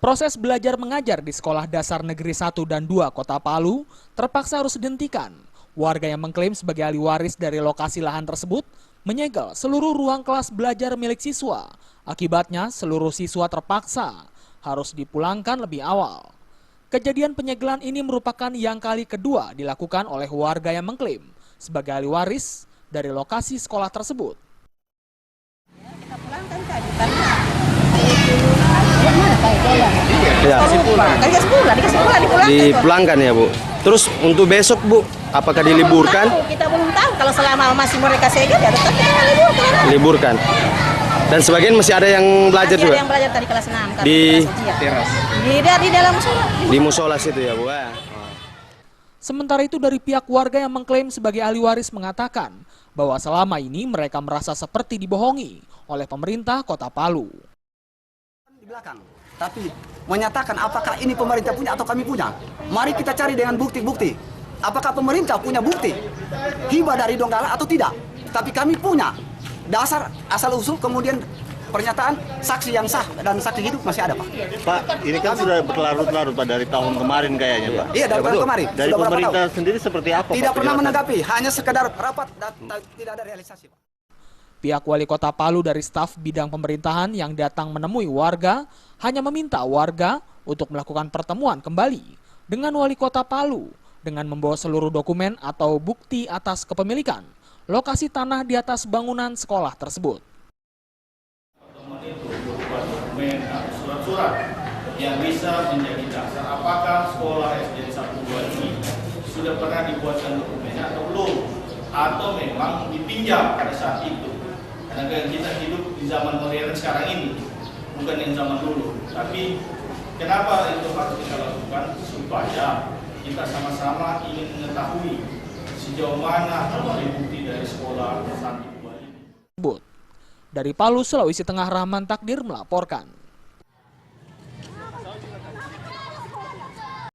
Proses belajar mengajar di Sekolah Dasar Negeri 1 dan 2 Kota Palu terpaksa harus dihentikan. Warga yang mengklaim sebagai ahli waris dari lokasi lahan tersebut menyegel seluruh ruang kelas belajar milik siswa. Akibatnya seluruh siswa terpaksa harus dipulangkan lebih awal. Kejadian penyegelan ini merupakan yang kali kedua dilakukan oleh warga yang mengklaim sebagai ahli waris dari lokasi sekolah tersebut. Kita pulangkan tadi karena Ya. Dipulangkan ya Bu. Terus untuk besok Bu, apakah diliburkan? Kita belum tahu kalau selama masih mereka segel ya tetap kita liburkan. Liburkan. Dan sebagian masih ada yang belajar masih juga. Ada yang belajar tadi kelas 6 di teras. Di dalam musola. Di musola situ ya Bu. Sementara itu dari pihak warga yang mengklaim sebagai ahli waris mengatakan bahwa selama ini mereka merasa seperti dibohongi oleh pemerintah Kota Palu. Di belakang, tapi menyatakan apakah ini pemerintah punya atau kami punya. Mari kita cari dengan bukti-bukti. Apakah pemerintah punya bukti hibah dari Donggala atau tidak? Tapi kami punya dasar asal-usul, kemudian pernyataan saksi yang sah dan saksi hidup masih ada Pak. Pak, ini kan sudah berlarut-larut Pak dari tahun kemarin kayaknya Pak. Iya, dari tahun kemarin. Dari Sudah pemerintah sendiri seperti apa Tidak Pak, pernah menanggapi, hanya sekedar rapat dan tidak ada realisasi Pak. Pihak Wali Kota Palu dari staf bidang pemerintahan yang datang menemui warga hanya meminta warga untuk melakukan pertemuan kembali dengan Wali Kota Palu dengan membawa seluruh dokumen atau bukti atas kepemilikan lokasi tanah di atas bangunan sekolah tersebut. Surat-surat yang bisa menjadi dasar apakah sekolah SD 1-2 ini sudah pernah dibuatkan dokumennya atau belum, atau memang dipinjam pada saat itu. Karena kita hidup di zaman modern sekarang ini, bukan yang zaman dulu. Tapi kenapa itu harus kita lakukan? Supaya kita sama-sama ingin mengetahui sejauh mana bukti dari sekolah 1-2 ini. Dari Palu, Sulawesi Tengah, Rahman Takdir melaporkan.